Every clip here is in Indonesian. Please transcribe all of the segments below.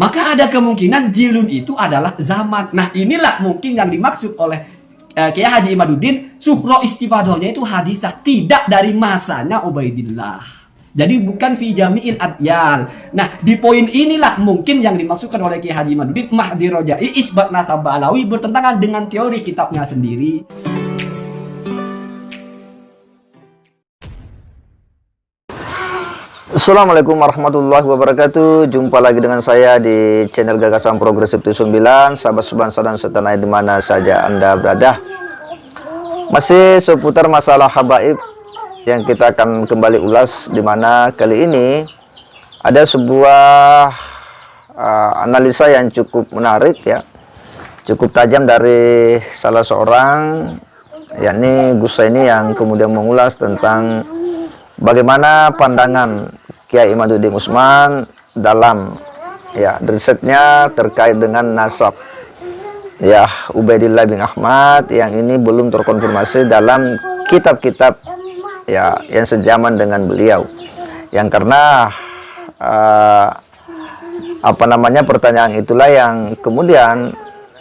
maka ada kemungkinan jilun itu adalah zaman. Nah, inilah mungkin yang dimaksud oleh Kiai Haji Imaduddin, suhro istifadahnya itu hadisah, tidak dari masanya Ubaidillah. Jadi bukan fi jami'il adyal. Nah, di poin inilah mungkin yang dimaksudkan oleh Kiai Haji Imaduddin, Mahdi Rojai isbat nasab Alawi bertentangan dengan teori kitabnya sendiri. Assalamualaikum warahmatullahi wabarakatuh. Jumpa lagi dengan saya di channel Gagasan Progresif 79. Sahabat sebangsa dan setanah di mana saja Anda berada, masih seputar masalah habaib yang kita akan kembali ulas, di mana kali ini ada sebuah analisa yang cukup menarik ya, cukup tajam dari salah seorang, yakni Gus Zaini, yang kemudian mengulas tentang bagaimana pandangan Kiai Imaduddin Utsman dalam risetnya terkait dengan nasab Ubaidillah bin Ahmad, yang ini belum terkonfirmasi dalam kitab-kitab yang sejaman dengan beliau, yang karena pertanyaan itulah yang kemudian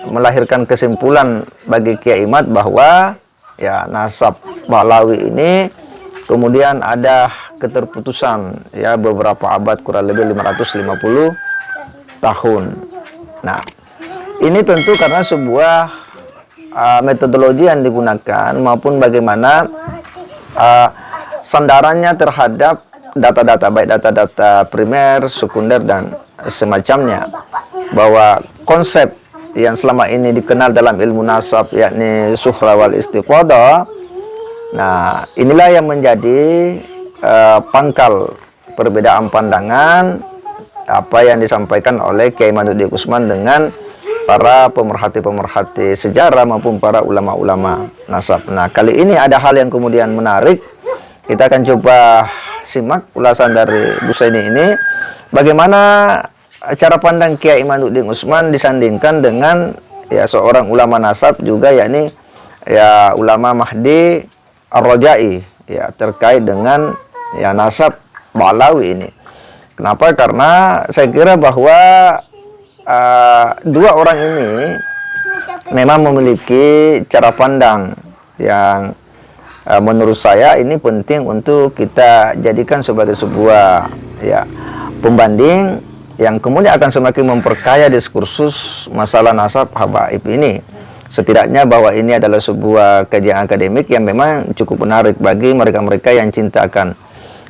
melahirkan kesimpulan bagi Kiai Imad bahwa nasab Ba'lawi ini kemudian ada keterputusan beberapa abad, kurang lebih 550 tahun. Nah, ini tentu karena sebuah metodologi yang digunakan maupun bagaimana sandarannya terhadap data-data, baik data-data primer, sekunder, dan semacamnya, bahwa konsep yang selama ini dikenal dalam ilmu nasab, yakni suhra wal istifadah. Nah, inilah yang menjadi pangkal perbedaan pandangan apa yang disampaikan oleh Kiai Imaduddin Utsman dengan para pemerhati-pemerhati sejarah maupun para ulama-ulama nasab. Nah, kali ini ada hal yang kemudian menarik. Kita akan coba simak ulasan dari Gus Zaini ini, bagaimana cara pandang Kiai Imaduddin Utsman disandingkan dengan seorang ulama nasab juga, yakni ulama Mahdi Ar-Rojai terkait dengan nasab Ba'lawi ini. Kenapa? Karena saya kira bahwa dua orang ini memang memiliki cara pandang yang menurut saya ini penting untuk kita jadikan sebagai sebuah pembanding yang kemudian akan semakin memperkaya diskursus masalah nasab habaib ini. Setidaknya bahwa ini adalah sebuah kajian akademik yang memang cukup menarik bagi mereka-mereka yang cinta akan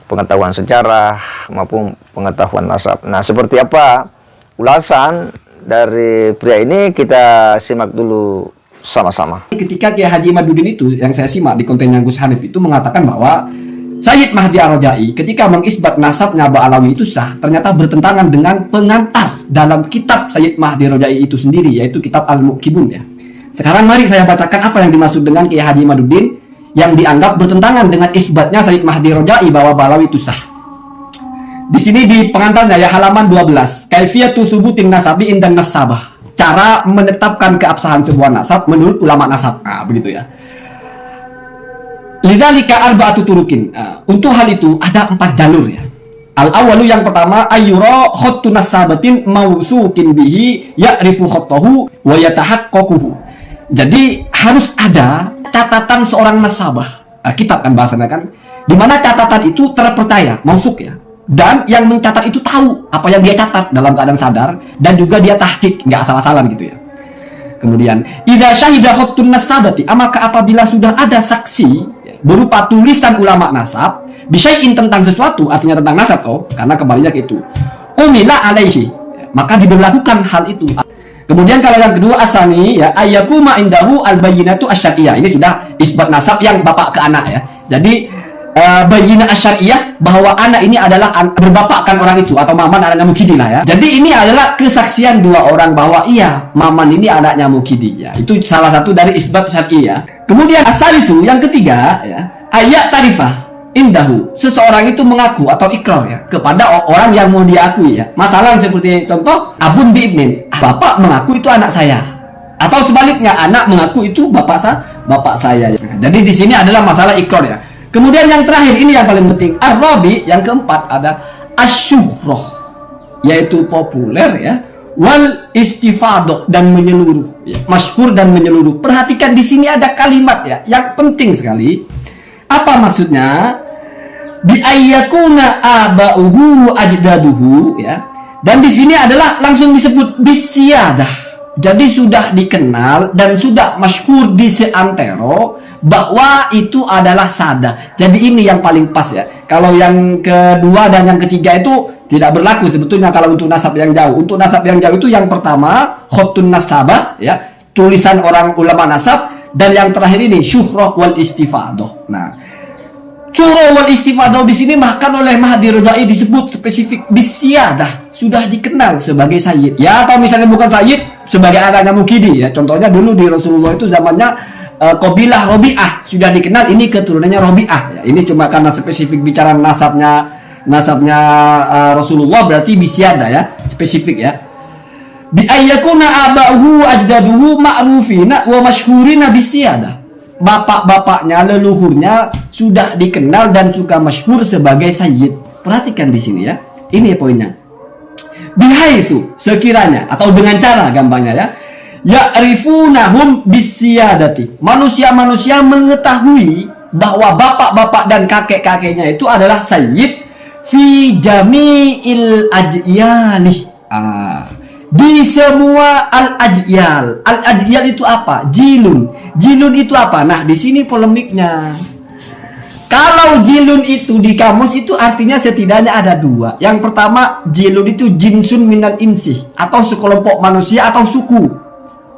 pengetahuan sejarah maupun pengetahuan nasab. Nah, seperti apa ulasan dari pria ini, kita simak dulu sama-sama. Ketika Kiai Haji Imaduddin itu, yang saya simak di kontennya Gus Hanif itu, mengatakan bahwa Sayyid Mahdi Ar-Rojai ketika mengisbat nasabnya Ba'lawi itu sah, ternyata bertentangan dengan pengantar dalam kitab Sayyid Mahdi Ar-Rojai itu sendiri, yaitu kitab Al-Muqibun ya. Sekarang mari saya bacakan apa yang dimaksud dengan Kiai Haji Imaduddin yang dianggap bertentangan dengan isbatnya Sayyid Mahdi Ar-Rojai bahwa Ba'lawi itu sah. Di sini di pengantarnya halaman 12, Kaifiyatu thubutin nasabi indan nasabah. Cara menetapkan keabsahan sebuah nasab menurut ulama nasab. Nah, begitu ya. Lidzalika arba'atu turukin. Untuk hal itu ada 4 jalur ya. Al-awwalu, yang pertama, ayyura khattu nasabatin mawsuqin bihi ya'rifu khattahu wa yatahaqqaquhu. Jadi harus ada catatan seorang nasabah. Kitab kan bahasanya kan, di mana catatan itu terpercaya, mausuk ya. Dan yang mencatat itu tahu apa yang dia catat dalam keadaan sadar, dan juga dia tahqiq, nggak asal-asalan gitu ya. Kemudian, idza syahida khattun nasabati, maka apabila sudah ada saksi berupa tulisan ulama nasab, bisyai'in tentang sesuatu, artinya tentang nasab karena kembalinya ke itu. Umila alaihi, maka diberlakukan hal itu. Kemudian kalau yang kedua asani ayyakuma indahu al-bayyinatu asyariyah. Ini sudah isbat nasab yang bapak ke anak ya. Jadi bayyinah asyariyah bahwa anak ini adalah berbapakkan orang itu, atau maman anaknya Mukidi lah ya. Jadi ini adalah kesaksian dua orang bahwa iya, maman ini anaknya Mukidi ya. Itu salah satu dari isbat syariyah. Kemudian asalisu, yang ketiga ya, ayat tarifah indahu, seseorang itu mengaku atau ikrar ya kepada orang yang mau diakui ya. Masalah seperti contoh abun biibnin, bapak mengaku itu anak saya, atau sebaliknya anak mengaku itu bapak saya ya. Jadi di sini adalah masalah ikrar ya. Kemudian yang terakhir ini yang paling penting, ar-rabi, yang keempat ada asyuhroh, yaitu populer ya, wal istifadah dan menyeluruh, ya, masyhur dan menyeluruh. Perhatikan di sini ada kalimat ya yang penting sekali. Apa maksudnya? Bi ayyakuna aba'uhu ajdaduhu, ya. Dan di sini adalah langsung disebut bisyadah. Jadi sudah dikenal dan sudah masyhur di seantero bahwa itu adalah sada. Jadi ini yang paling pas ya. Kalau yang kedua dan yang ketiga itu tidak berlaku sebetulnya kalau untuk nasab yang jauh. Untuk nasab yang jauh itu yang pertama khotun nasabah ya, tulisan orang ulama nasab, dan yang terakhir ini syuhrah wal istifadah. Nah, syuhrah wal istifadah di sini bahkan oleh Mahdi Rojai disebut spesifik bisyadah, sudah dikenal sebagai sayyid. Ya, atau misalnya bukan sayyid, sebagai anaknya Mukidi ya. Contohnya dulu di Rasulullah itu zamannya Qabilah Robi'ah sudah dikenal, ini keturunannya Robi'ah ya. Ini cuma karena spesifik bicara nasabnya Rasulullah, berarti bisyada ya, spesifik ya. Bi ayyakuna aba'uhu ajdaduhu ma'rufina wa masyhurina bisyada. Bapak-bapaknya, leluhurnya sudah dikenal dan juga masyhur sebagai sayyid. Perhatikan di sini ya. Ini poinnya. Bihaitsu, sekiranya atau dengan cara gampangnya ya, ya'rifunahum bisyadati. Manusia-manusia mengetahui bahwa bapak-bapak dan kakek-kakeknya itu adalah sayyid fi jami'il ajyali. Di semua al-ajyal. Al-ajyal itu apa? Jilun. Jilun itu apa? Nah, di sini polemiknya. Kalau jilun itu di kamus itu artinya setidaknya ada dua. Yang pertama, jilun itu jinsun minal insi, atau sekelompok manusia atau suku.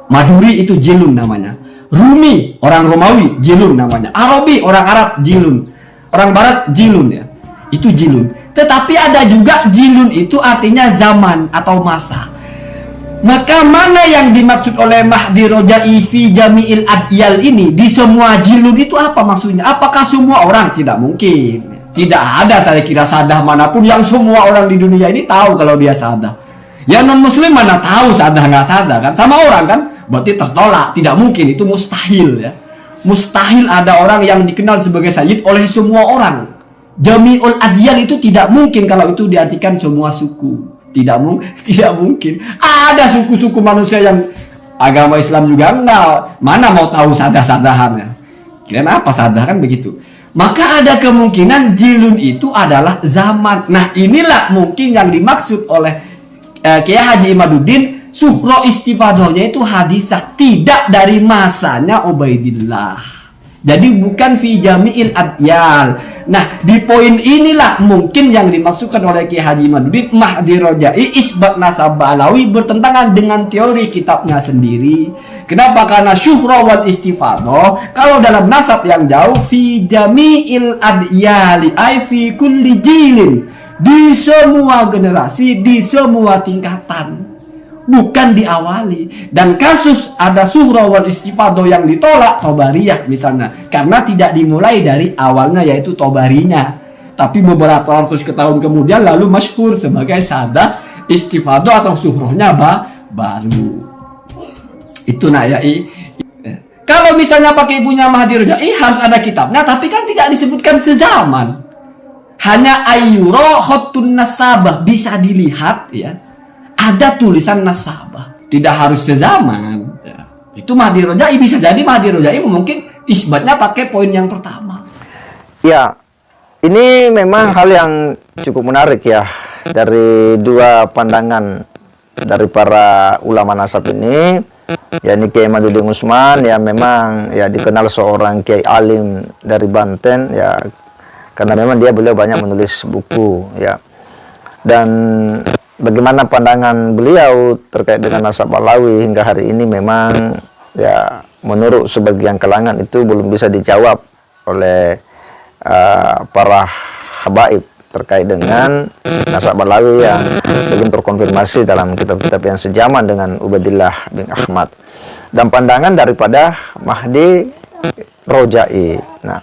Maduri itu jilun namanya. Rumi, orang Romawi, jilun namanya. Arabi, orang Arab, jilun. Orang Barat, jilun ya. Itu jilun. Tetapi ada juga jilun itu artinya zaman atau masa. Maka mana yang dimaksud oleh Mahdi Rojai fi jami'il adyal ini? Di semua jilun itu apa maksudnya? Apakah semua orang? Tidak mungkin. Tidak ada saya kira sadah manapun yang semua orang di dunia ini tahu kalau dia sadah. Ya non muslim mana tahu sadah nggak sadah kan? Sama orang kan? Berarti tertolak. Tidak mungkin, itu mustahil ya. Mustahil ada orang yang dikenal sebagai sayyid oleh semua orang. Jami'ul adyal itu tidak mungkin kalau itu diartikan semua suku. Tidak mungkin. Ada suku-suku manusia yang agama Islam juga enggak. Mana mau tahu sadah-sadahannya? Kirain apa sadah kan begitu. Maka ada kemungkinan jilun itu adalah zaman. Nah, inilah mungkin yang dimaksud oleh Kiai Haji Imaduddin. Syuhrah istifadahnya itu hadisah, tidak dari masanya Ubaidillah. Jadi bukan fi jami'il adyal. Nah, di poin inilah mungkin yang dimaksudkan oleh Kiai Haji Imaduddin Mahdi Rojai isbat nasab Alawi bertentangan dengan teori kitabnya sendiri. Kenapa? Karena syuhrah wal istifadah kalau dalam nasab yang jauh fi jami'il adyali ay fi kulli jilin, di semua generasi, di semua tingkatan. Bukan diawali. Dan kasus ada syuhrah wal istifadah yang ditolak Tobariyah misalnya, karena tidak dimulai dari awalnya yaitu Tobarinya, tapi beberapa ratus tahun kemudian lalu masyhur sebagai sadah istifadah atau syuhrahnya baru. Itu nak ya. Kalau misalnya pakai ibunya Mahdi Rojai harus ada kitabnya, tapi kan tidak disebutkan sezaman. Hanya ayyura khotun nasabah, bisa dilihat ya. Ada tulisan nasabah, tidak harus sezaman ya. Itu Mahdi Rojai, bisa jadi Mahdi Rojai mungkin isbatnya pakai poin yang pertama. Ya, ini memang hal yang cukup menarik ya, dari dua pandangan dari para ulama nasab ini. Ya, ini Kiai Imaduddin Usman ya, memang ya dikenal seorang kiai alim dari Banten ya, karena memang beliau banyak menulis buku ya. Dan bagaimana pandangan beliau terkait dengan nasab Alawi hingga hari ini memang ya menurut sebagian kalangan itu belum bisa dijawab oleh para habaib terkait dengan nasab Alawi yang belum terkonfirmasi dalam kitab-kitab yang sejaman dengan Ubaidillah bin Ahmad, dan pandangan daripada Mahdi Rojai. Nah,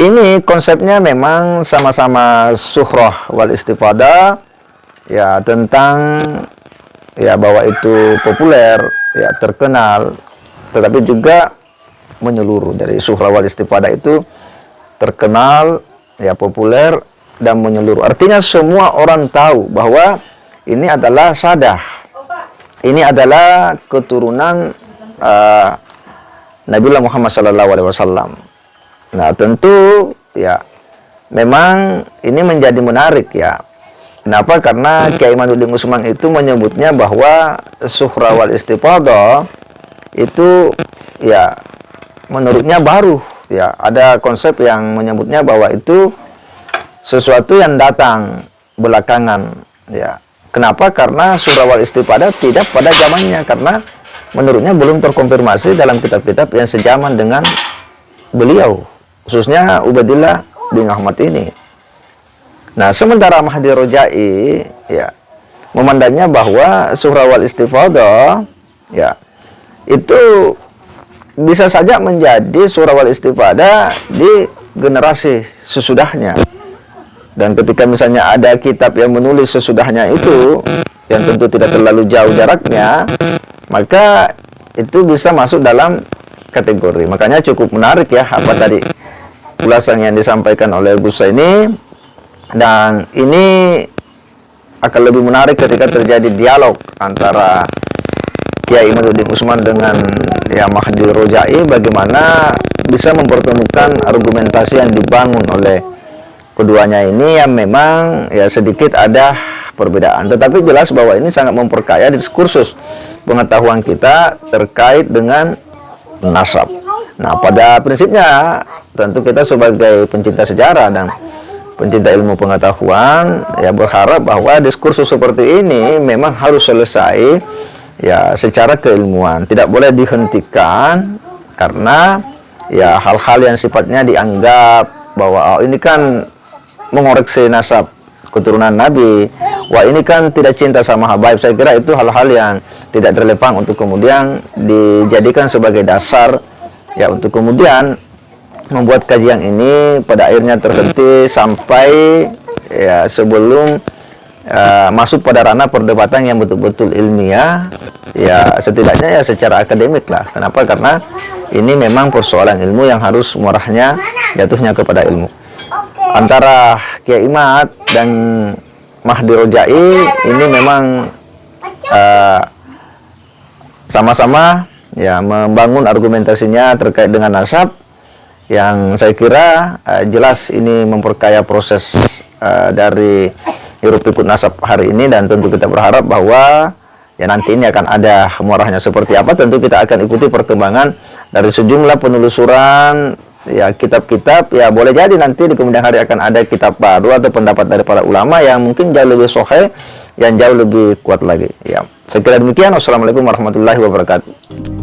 ini konsepnya memang sama-sama syuhrah wal istifadah ya, tentang ya bahwa itu populer ya, terkenal, tetapi juga menyeluruh. Dari syuhrah wal istifadah itu terkenal ya, populer dan menyeluruh. Artinya semua orang tahu bahwa ini adalah sadah ini adalah keturunan Nabiullah Muhammad SAW. Nah, tentu ya memang ini menjadi menarik ya. Kenapa? Karena Kiai Imaduddin Usman itu menyebutnya bahwa suhra wal istifadah itu ya menurutnya baru ya. Ada konsep yang menyebutnya bahwa itu sesuatu yang datang belakangan ya. Kenapa? Karena surah wal istifadah tidak pada zamannya, karena menurutnya belum terkonfirmasi dalam kitab-kitab yang sejaman dengan beliau, khususnya Ubaidillah bin Ahmad ini. Nah, sementara Mahdi Rojai ya memandangnya bahwa surah wal istifadah ya itu bisa saja menjadi surah wal istifadah di generasi sesudahnya. Dan ketika misalnya ada kitab yang menulis sesudahnya itu, yang tentu tidak terlalu jauh jaraknya, maka itu bisa masuk dalam kategori. Makanya cukup menarik ya apa tadi ulasan yang disampaikan oleh Gus ini. Dan ini akan lebih menarik ketika terjadi dialog antara Kiai Imaduddin Usman dengan ya Mahdi Rojai, bagaimana bisa mempertemukan argumentasi yang dibangun oleh keduanya ini yang memang ya sedikit ada perbedaan, tetapi jelas bahwa ini sangat memperkaya diskursus pengetahuan kita terkait dengan nasab. Nah, pada prinsipnya tentu kita sebagai pencinta sejarah dan pencinta ilmu pengetahuan ya berharap bahwa diskursus seperti ini memang harus selesai ya secara keilmuan, tidak boleh dihentikan karena ya hal-hal yang sifatnya dianggap bahwa ini kan mengoreksi nasab keturunan Nabi, wah ini kan tidak cinta sama habaib. Saya kira itu hal-hal yang tidak relevan untuk kemudian dijadikan sebagai dasar ya untuk kemudian membuat kajian ini pada akhirnya terhenti sampai ya sebelum masuk pada ranah perdebatan yang betul-betul ilmiah ya, setidaknya ya secara akademik lah. Kenapa? Karena ini memang persoalan ilmu yang harus murahnya jatuhnya kepada ilmu. Antara Kiai Imad dan Mahdi Rojai ini memang sama-sama ya membangun argumentasinya terkait dengan nasab yang saya kira jelas ini memperkaya proses dari hiruk pikuk nasab hari ini, dan tentu kita berharap bahwa ya nanti ini akan ada muaranya seperti apa. Tentu kita akan ikuti perkembangan dari sejumlah penelusuran ya kitab-kitab, ya boleh jadi nanti di kemudian hari akan ada kitab baru atau pendapat dari para ulama yang mungkin jauh lebih sahih, yang jauh lebih kuat lagi ya. Saya kira demikian. Wassalamualaikum warahmatullahi wabarakatuh.